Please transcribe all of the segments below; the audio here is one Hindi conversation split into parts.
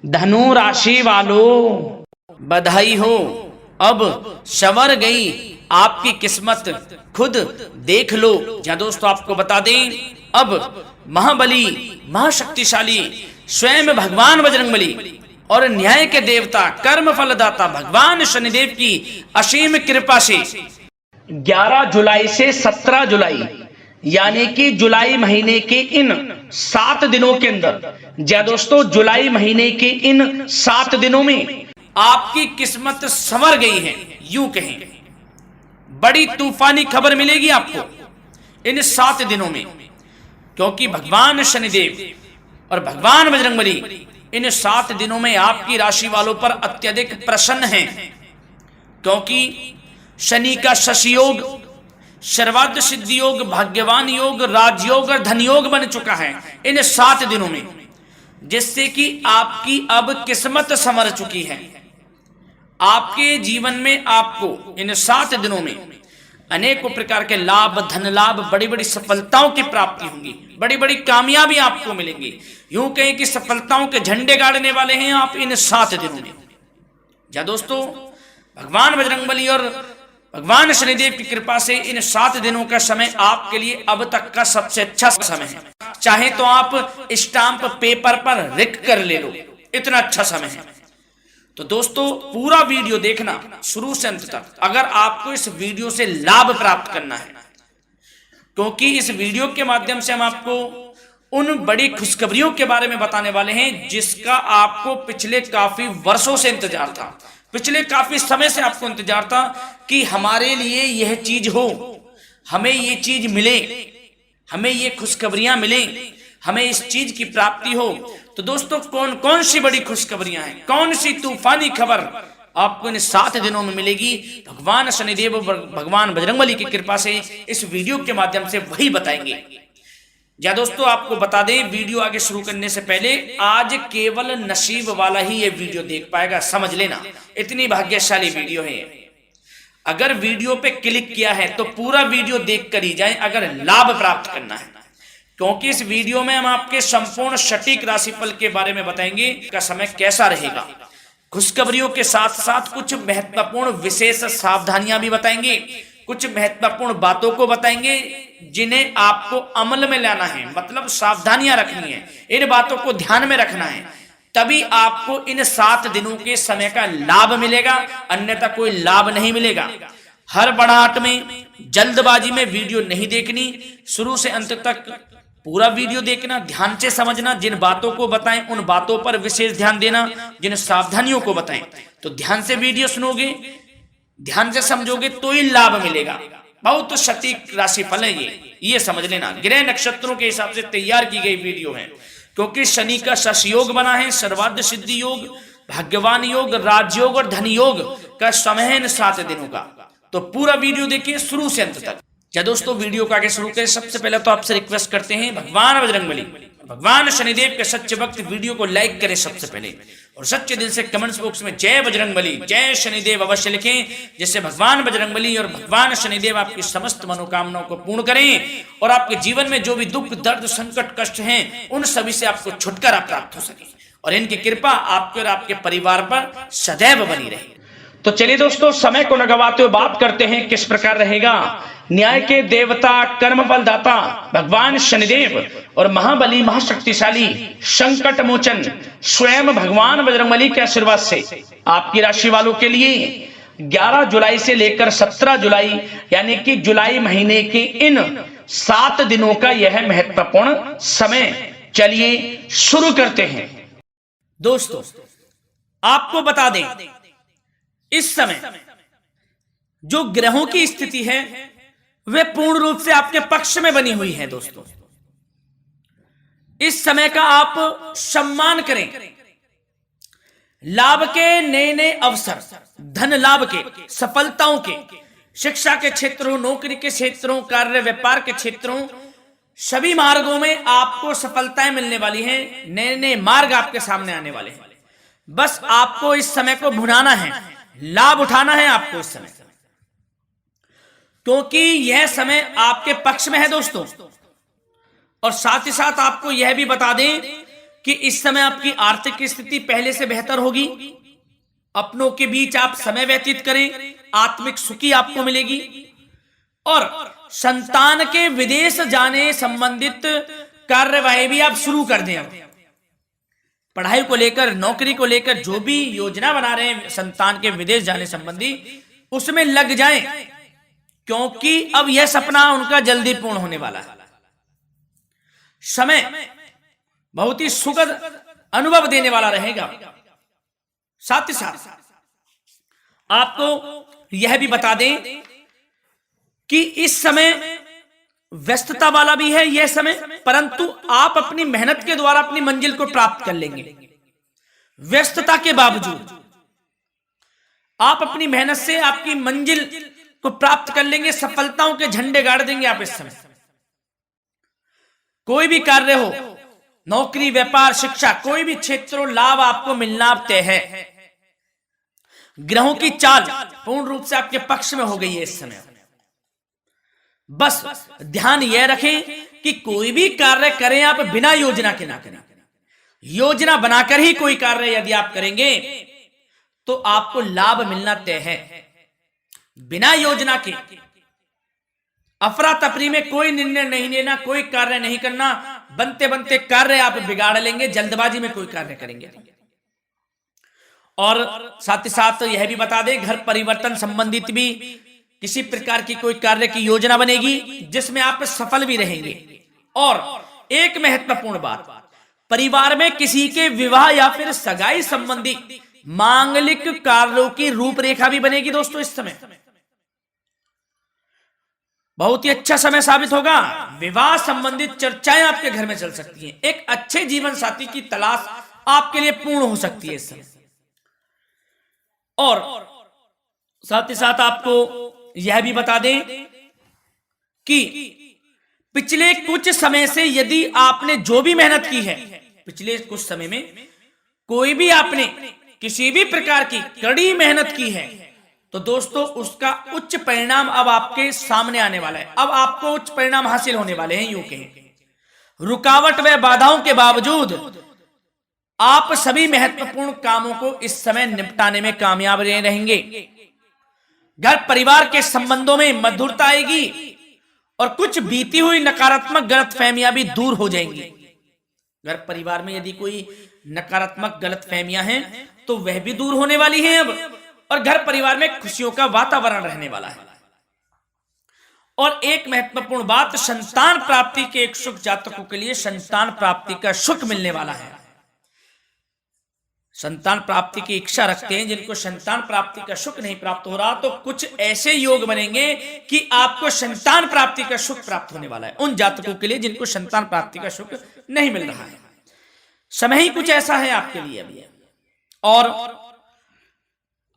धनु राशि वालों, बधाई हो, अब संवर गई आपकी किस्मत, खुद देख लो। या दोस्तों आपको बता दें, अब महाबली महाशक्तिशाली स्वयं भगवान बजरंगबली और न्याय के देवता कर्म फलदाता भगवान शनिदेव की असीम कृपा से 11 जुलाई से 17 जुलाई यानी कि जुलाई महीने के इन 7 दिनों के अंदर, या दोस्तों जुलाई महीने के इन 7 दिनों में आपकी किस्मत संवर गई है। यूं कहें बड़ी तूफानी खबर मिलेगी आपको इन 7 दिनों में, क्योंकि भगवान शनिदेव और भगवान बजरंगबली इन 7 दिनों में आपकी राशि वालों पर अत्यधिक प्रसन्न हैं, क्योंकि शनि का शशि योग, सर्वार्थ सिद्धि योग, भाग्यवान योग, राजयोग और धन योग बन चुका है इन 7 दिनों में, जिससे कि आपकी अब किस्मत संवर चुकी है। आपके जीवन में आपको इन 7 दिनों में अनेकों प्रकार के लाभ, धन लाभ, बड़ी बड़ी सफलताओं की प्राप्ति होंगी, बड़ी बड़ी कामयाबी आपको मिलेंगी। यूं कहें कि सफलताओं के झंडे गाड़ने वाले हैं आप इन 7 दिनों में। या दोस्तों भगवान बजरंगबली और भगवान शनिदेव की कृपा से इन 7 दिनों का समय आपके लिए अब तक का सबसे अच्छा समय है। चाहे तो आप स्टाम्प पेपर पर लिख कर ले लो, इतना अच्छा समय है। तो दोस्तों पूरा वीडियो देखना शुरू से अंत तक, अगर आपको इस वीडियो से लाभ प्राप्त करना है, क्योंकि इस वीडियो के माध्यम से हम आपको उन बड़ी खुशखबरियों के बारे में बताने वाले हैं जिसका आपको पिछले काफी वर्षों से इंतजार था, पिछले काफी समय से आपको इंतजार था कि हमारे लिए यह चीज हो, हमें ये चीज मिले, हमें ये खुशखबरियां मिले, हमें इस चीज की प्राप्ति हो। तो दोस्तों कौन कौन सी बड़ी खुशखबरियां हैं, कौन सी तूफानी खबर आपको इन 7 दिनों में मिलेगी, भगवान शनिदेव और भगवान बजरंगबली की कृपा से इस वीडियो के माध्यम से वही बताएंगे। या दोस्तों आपको बता दें, वीडियो आगे शुरू करने से पहले आज केवल नसीब वाला ही ये वीडियो देख पाएगा, समझ लेना, इतनी भाग्यशाली वीडियो है। अगर वीडियो पे क्लिक किया है तो पूरा वीडियो देख कर ही जाए अगर लाभ प्राप्त करना है, क्योंकि इस वीडियो में हम आपके संपूर्ण सटीक राशिफल के बारे में बताएंगे का समय कैसा रहेगा। खुशखबरियों के साथ साथ कुछ महत्वपूर्ण विशेष सावधानियां भी बताएंगे, कुछ महत्वपूर्ण बातों को बताएंगे जिन्हें आपको अमल में लाना है, मतलब सावधानियां रखनी है, इन बातों को ध्यान में रखना है, तभी आपको इन 7 दिनों के समय का लाभ मिलेगा, अन्यथा कोई लाभ नहीं मिलेगा। हड़बड़ाहट में, जल्दबाजी में वीडियो नहीं देखनी, शुरू से अंत तक पूरा वीडियो देखना, ध्यान से समझना, जिन बातों को बताएं उन बातों पर विशेष ध्यान देना, जिन सावधानियों को बताएं तो ध्यान से वीडियो सुनोगे, ध्यान से समझोगे तो ही लाभ मिलेगा। बहुत तो सटीक राशिफल है ये समझ लेना, ग्रह नक्षत्रों के हिसाब से तैयार की गई वीडियो है, क्योंकि शनि का शश योग बना है, सर्वार्थ सिद्धि योग, भाग्यवान योग, राजयोग और धन योग का समय है इन 7 दिनों का। तो पूरा वीडियो देखिए शुरू से अंत तक। क्या दोस्तों वीडियो को आगे शुरू करें, सबसे पहले तो आपसे रिक्वेस्ट करते हैं, भगवान बजरंगबली, भगवान शनिदेव के सच्चे भक्त वीडियो को लाइक करें सबसे पहले, और सच्चे दिल से कमेंट्स बॉक्स में जय बजरंगबली, जय शनिदेव अवश्य लिखें, जिससे भगवान बजरंगबली और भगवान शनिदेव आपकी समस्त मनोकामनाओं को पूर्ण करें और आपके जीवन में जो भी दुख, दर्द, संकट, कष्ट हैं उन सभी से आपको छुटकारा प्राप्त हो सके और इनकी कृपा आपके और आपके परिवार पर सदैव बनी रहे। तो चलिए दोस्तों समय को न गवाते हुए बात करते हैं किस प्रकार रहेगा न्याय के देवता, कर्म फलदाता भगवान शनिदेव और महाबली महाशक्तिशाली संकट मोचन स्वयं भगवान बजरंगबली के आशीर्वाद से आपकी राशि वालों के लिए 11 जुलाई से लेकर 17 जुलाई यानी कि जुलाई महीने के इन 7 दिनों का यह महत्वपूर्ण समय। चलिए शुरू करते हैं। दोस्तों आपको बता दें, इस समय जो ग्रहों की स्थिति है वे पूर्ण रूप से आपके पक्ष में बनी हुई है। दोस्तों इस समय का आप सम्मान करें, लाभ के नए नए अवसर, धन लाभ के, सफलताओं के, शिक्षा के क्षेत्रों, नौकरी के क्षेत्रों, कार्य व्यापार के क्षेत्रों, सभी मार्गों में आपको सफलताएं मिलने वाली हैं, नए नए मार्ग आपके सामने आने वाले हैं। बस आपको इस समय को भुनाना है, लाभ उठाना है आपको इस समय, क्योंकि यह समय आपके पक्ष में है दोस्तों। और साथ ही साथ आपको यह भी बता दें कि इस समय आपकी आर्थिक स्थिति पहले से बेहतर होगी, अपनों के बीच आप समय व्यतीत करें, आत्मिक सुखी आपको मिलेगी। और संतान के विदेश जाने संबंधित कार्यवाही भी आप शुरू कर दें। पढ़ाई को लेकर, नौकरी को लेकर जो भी योजना बना रहे हैं संतान के विदेश जाने संबंधी, उसमें लग जाएं, क्योंकि अब यह सपना उनका जल्दी पूर्ण होने वाला है। समय बहुत ही सुखद अनुभव देने वाला रहेगा। साथ ही साथ आपको यह भी बता दें कि इस समय व्यस्तता वाला भी है यह समय, परंतु आप अपनी मेहनत के द्वारा अपनी मंजिल को प्राप्त कर लेंगे। व्यस्तता के बावजूद आप अपनी मेहनत से आपकी मंजिल को प्राप्त कर लेंगे, सफलताओं के झंडे गाड़ देंगे आप इस समय। कोई भी कार्य हो, नौकरी, व्यापार, शिक्षा, कोई भी क्षेत्र, लाभ आपको मिलना तय है। ग्रहों की चाल पूर्ण रूप से आपके पक्ष में हो गई है इस समय। बस ध्यान यह रखें कि कोई भी कार्य करें आप बिना योजना के ना करें। योजना बनाकर ही कोई कार्य यदि आप करेंगे तो आपको लाभ मिलना तय है। बिना योजना के अफरा तफरी में कोई निर्णय नहीं लेना, कोई कार्य नहीं करना, बनते बनते कार्य आप बिगाड़ लेंगे, जल्दबाजी में कोई कार्य करेंगे। और साथ ही साथ यह भी बता दें, घर परिवर्तन संबंधित भी किसी प्रकार की कोई कार्य की योजना बनेगी जिसमें आप सफल भी रहेंगे। और एक महत्वपूर्ण बात, परिवार में किसी के विवाह या फिर सगाई संबंधी मांगलिक कार्यों की रूपरेखा भी बनेगी दोस्तों। इस समय बहुत ही अच्छा समय साबित होगा। विवाह संबंधित चर्चाएं आपके घर में चल सकती हैं। एक अच्छे जीवन साथी की तलाश आपके लिए पूर्ण हो सकती है इस समय। और साथ ही साथ आपको यह भी बता दें कि पिछले कुछ समय से यदि आपने जो भी मेहनत की है, पिछले कुछ समय में कोई भी आपने किसी भी प्रकार की कड़ी मेहनत की है, तो दोस्तों उसका उच्च परिणाम अब आपके सामने आने वाला है। अब आपको उच्च परिणाम हासिल होने वाले हैं। यूं कहें रुकावट व बाधाओं के बावजूद आप सभी महत्वपूर्ण कामों को इस समय निपटाने में कामयाब रहेंगे। घर परिवार के संबंधों में मधुरता आएगी और कुछ बीती हुई नकारात्मक गलतफहमियां भी दूर हो जाएंगी। घर परिवार में यदि कोई नकारात्मक गलतफहमियां हैं तो वह भी दूर होने वाली हैं अब, और घर परिवार में खुशियों का वातावरण रहने वाला है। और एक महत्वपूर्ण बात, संतान प्राप्ति के इच्छुक जातकों के लिए संतान प्राप्ति का सुख मिलने वाला है। संतान प्राप्ति की इच्छा रखते हैं, जिनको संतान प्राप्ति का सुख नहीं प्राप्त हो रहा, तो कुछ ऐसे योग बनेंगे कि आपको संतान प्राप्ति का सुख प्राप्त होने वाला है। उन जातकों के लिए जिनको संतान प्राप्ति का सुख नहीं मिल रहा है, समय ही कुछ ऐसा है आपके लिए अभी। और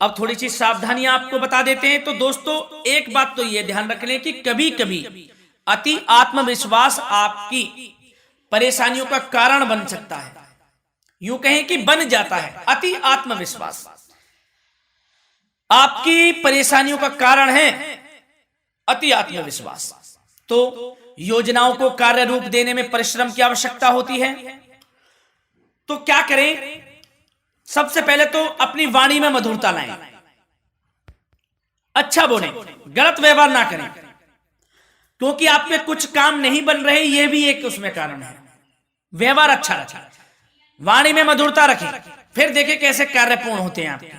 अब थोड़ी सी सावधानियां आपको बता देते हैं। तो दोस्तों एक बात तो यह ध्यान रख लें कि कभी कभी अति आत्मविश्वास आपकी परेशानियों का कारण बन सकता है। यूं कहें कि बन जाता है। अति आत्मविश्वास आपकी परेशानियों का कारण है। अति आत्मविश्वास तो योजनाओं को कार्य रूप देने में परिश्रम की आवश्यकता होती है। तो क्या करें? सबसे पहले तो अपनी वाणी में मधुरता लाएं, अच्छा बोलें, गलत व्यवहार ना करें, क्योंकि आप पे कुछ काम नहीं बन रहे, यह भी एक उसमें कारण है। व्यवहार अच्छा रखें, वाणी में मधुरता रखें, फिर देखें कैसे कार्य पूर्ण होते हैं आपके।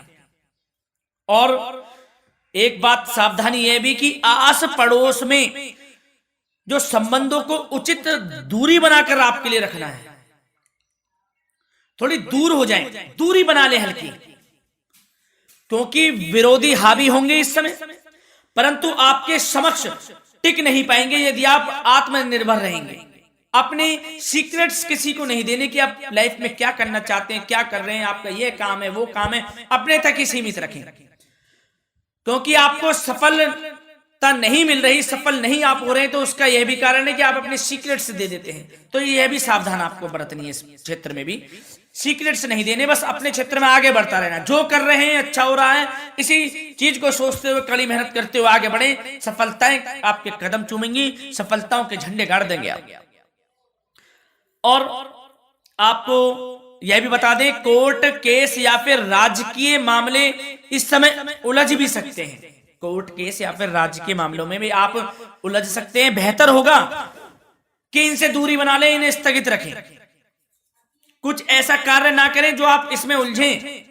और एक बात सावधानी यह भी कि आस पड़ोस में जो संबंधों को उचित दूरी बनाकर आपके लिए रखना है। थोड़ी दूर हो जाएं, दूरी बना ले हल्की, क्योंकि विरोधी हावी होंगे इस समय, परंतु आपके समक्ष टिक नहीं पाएंगे यदि आप आत्मनिर्भर रहेंगे। अपने सीक्रेट्स किसी को नहीं देने कि आप लाइफ में क्या करना चाहते हैं, क्या कर रहे हैं, आपका ये काम है, वो काम है, अपने तक ही सीमित रखें, क्योंकि आपको सफलता नहीं मिल रही, सफल नहीं आप हो रहे, तो उसका यह भी कारण है कि आप अपने सीक्रेट्स दे देते हैं। तो यह भी सावधान आपको बरतनी है। इस क्षेत्र में भी सीक्रेट्स नहीं देने, बस अपने क्षेत्र में आगे बढ़ता रहना। जो कर रहे हैं अच्छा हो रहा है, इसी चीज को सोचते हुए कड़ी मेहनत करते हुए आगे बढ़े। सफलताएं आपके कदम चूमेंगी, सफलताओं के झंडे गाड़ देंगे आप। और आपको यह भी बता दें, कोर्ट केस या फिर राजकीय मामले इस समय उलझ भी सकते हैं। कोर्ट केस या फिर राजकीय मामलों में भी आप उलझ सकते हैं। बेहतर होगा कि इनसे दूरी बना लें, इन्हें स्थगित रखें, कुछ ऐसा कार्य ना करें जो आप इसमें उलझें,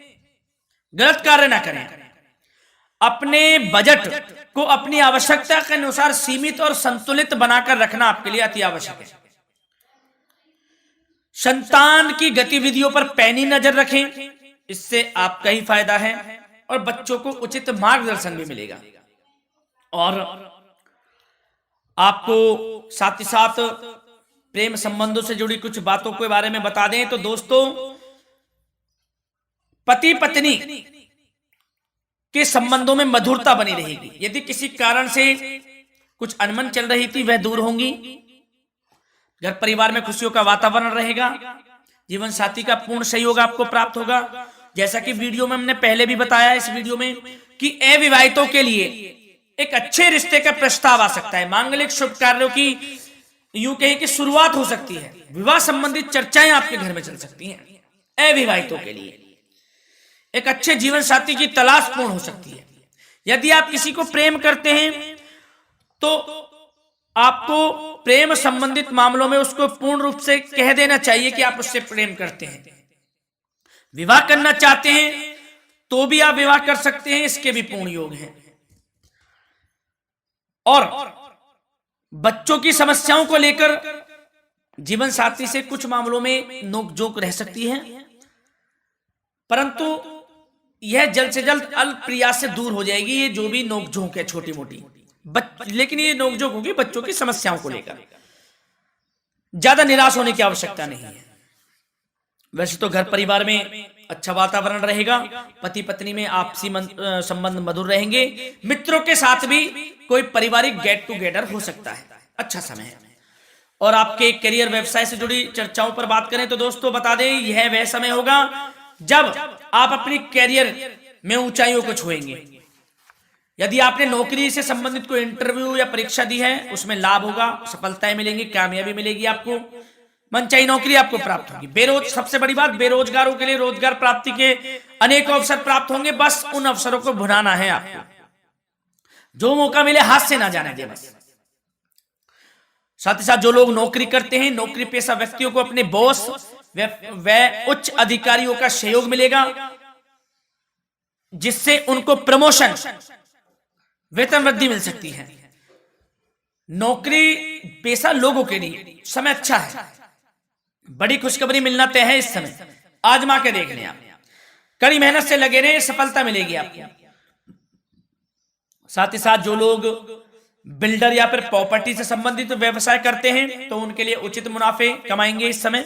गलत कार्य ना करें। अपने बजट को अपनी आवश्यकता के अनुसार सीमित और संतुलित बनाकर रखना आपके लिए अति आवश्यक है। संतान की गतिविधियों पर पैनी नजर रखें, इससे आपका ही फायदा है और बच्चों को उचित मार्गदर्शन भी मिलेगा। और आपको साथ ही साथ प्रेम संबंधों से जुड़ी कुछ बातों के बारे में बता दें तो दोस्तों, पति पत्नी के संबंधों में मधुरता बनी रहेगी। यदि किसी कारण से कुछ अनबन चल रही थी वह दूर होंगी। घर परिवार में खुशियों का वातावरण रहेगा। जीवन साथी का पूर्ण सहयोग आपको प्राप्त होगा। जैसा कि वीडियो में हमने पहले भी बताया इस वीडियो में कि अविवाहितों के लिए एक अच्छे रिश्ते का प्रस्ताव आ सकता है। मांगलिक शुभ कार्यों की यूं कहें कि शुरुआत हो सकती है। विवाह संबंधित चर्चाएं आपके घर में चल सकती हैं। अविवाहितों के लिए एक अच्छे जीवन साथी की तलाश पूर्ण हो सकती है। यदि आप किसी को प्रेम करते हैं तो आपको प्रेम संबंधित मामलों में उसको पूर्ण रूप से कह देना चाहिए कि आप उससे प्रेम करते हैं। विवाह करना चाहते हैं तो भी आप विवाह कर सकते हैं, इसके भी पूर्ण योग हैं। और बच्चों की समस्याओं को लेकर जीवन साथी से कुछ मामलों में नोकझोंक रह सकती है, परंतु यह जल्द से जल्द अल्प प्रयास से दूर हो जाएगी। ये जो भी नोकझोंक है छोटी मोटी, लेकिन ये नोकझोंक होगी बच्चों की समस्याओं को लेकर। ज्यादा निराश होने की आवश्यकता नहीं है। वैसे तो घर परिवार में अच्छा वातावरण रहेगा। पति पत्नी में आपसी संबंध मधुर रहेंगे। मित्रों के साथ भी कोई पारिवारिक गेट टुगेदर हो सकता है। अच्छा समय है। और आपके करियर व्यवसाय से जुड़ी चर्चाओं पर बात करें तो दोस्तों बता दें, यह वह समय होगा जब आप अपनी करियर में ऊंचाइयों को छुएंगे। यदि आपने नौकरी से संबंधित कोई इंटरव्यू या परीक्षा दी है उसमें लाभ होगा, सफलताएं मिलेंगी, कामयाबी मिलेगी, आपको मनचाही नौकरी आपको प्राप्त होगी। सबसे बड़ी बात, बेरोजगारों के लिए रोजगार प्राप्ति के अनेक अवसर प्राप्त होंगे। बस उन अवसरों को भुनाना है आपको। जो मौका मिले हाथ से ना जाने दे बस। साथ ही साथ जो लोग नौकरी करते हैं, नौकरी पेशा व्यक्तियों को अपने बॉस व उच्च अधिकारियों का सहयोग मिलेगा, जिससे उनको प्रमोशन, वेतन वृद्धि मिल सकती है। नौकरी पेशा लोगों के लिए समय अच्छा है। बड़ी खुशखबरी मिलना तय है इस समय। आजमा के देख लें आप। कड़ी मेहनत से लगे रहे, सफलता मिलेगी आपको। साथ ही साथ जो लोग बिल्डर या फिर प्रॉपर्टी से संबंधित व्यवसाय करते हैं तो उनके लिए उचित मुनाफे कमाएंगे इस समय,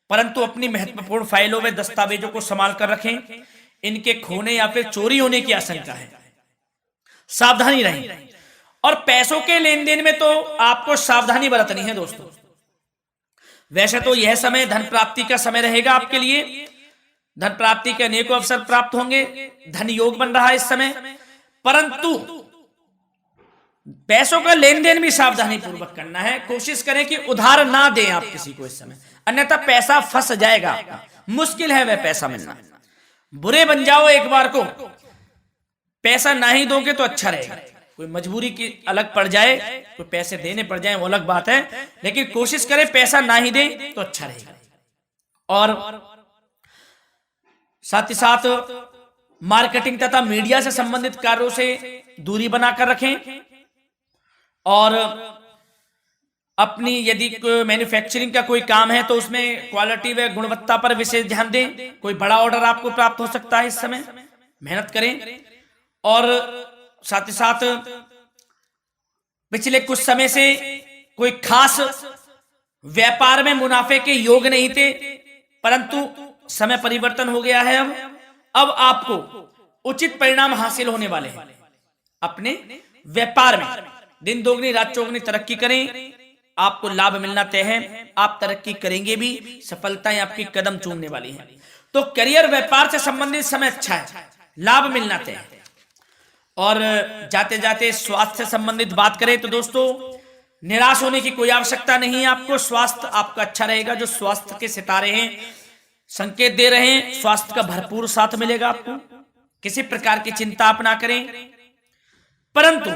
परंतु अपनी महत्वपूर्ण फाइलों व दस्तावेजों को संभाल कर रखें। इनके खोने या फिर चोरी होने की आशंका है, सावधानी रहें। और पैसों के लेन देन में तो आपको सावधानी बरतनी है दोस्तों। वैसे तो यह समय धन प्राप्ति का समय रहेगा आपके लिए। धन प्राप्ति के अनेकों अवसर प्राप्त होंगे, धन योग बन रहा है इस समय, परंतु पैसों का लेन देन भी सावधानी पूर्वक करना है। कोशिश करें कि उधार ना दें आप किसी को इस समय, अन्यथा पैसा फंस जाएगा आपका। मुश्किल है वह पैसा मिलना। बुरे बन जाओ एक बार को, पैसा ना ही दोगे तो अच्छा रहेगा। कोई मजबूरी की अलग पड़ जाए, कोई पैसे देने पड़ जाए वो अलग बात है, लेकिन कोशिश करें पैसा ना ही दें तो अच्छा रहेगा। और साथ ही साथ मार्केटिंग तथा मीडिया से संबंधित कार्यों से दूरी बनाकर रखें। और अपनी यदि मैन्युफैक्चरिंग का कोई काम है तो उसमें क्वालिटी व गुणवत्ता पर विशेष ध्यान दें। कोई बड़ा ऑर्डर आपको प्राप्त हो सकता है इस समय, मेहनत करें। और साथ ही साथ पिछले कुछ समय से कोई खास व्यापार में मुनाफे के योग नहीं थे, परंतु समय परिवर्तन हो गया है। अब आपको उचित परिणाम हासिल होने वाले हैं अपने व्यापार में। दिन दोगुनी रात चौगुनी तरक्की करें, आपको लाभ मिलना तय है। आप तरक्की करेंगे भी, सफलताएं आपकी कदम चूमने वाली हैं। तो करियर व्यापार से संबंधित समय अच्छा है, लाभ मिलना तय है। और जाते जाते स्वास्थ्य से संबंधित बात करें तो दोस्तों निराश होने की कोई आवश्यकता नहीं है आपको। स्वास्थ्य आपका अच्छा रहेगा। जो स्वास्थ्य के सितारे हैं संकेत दे रहे हैं, स्वास्थ्य का भरपूर साथ मिलेगा आपको। किसी प्रकार की चिंता आप ना करें, परंतु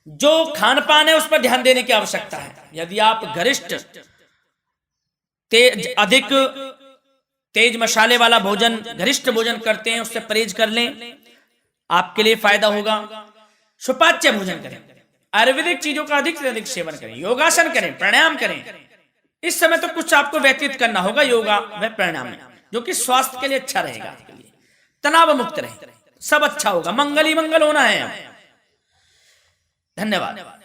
जो खान पान है उस पर ध्यान देने की आवश्यकता है। यदि आप गरिष्ठ अधिक तेज मसाले वाला भोजन, गरिष्ठ भोजन करते हैं, उससे परहेज कर लें, आपके लिए फायदा होगा। सुपाच्य भोजन करें, आयुर्वेदिक चीजों का अधिक से अधिक सेवन करें, योगासन करें, प्राणायाम करें। इस समय तो कुछ आपको व्यतीत करना होगा योगा व प्राणायाम में, जो कि स्वास्थ्य के लिए अच्छा रहेगा, आपके लिए तनाव मुक्त रहे, सब अच्छा होगा। मंगल ही मंगल होना है। धन्यवाद।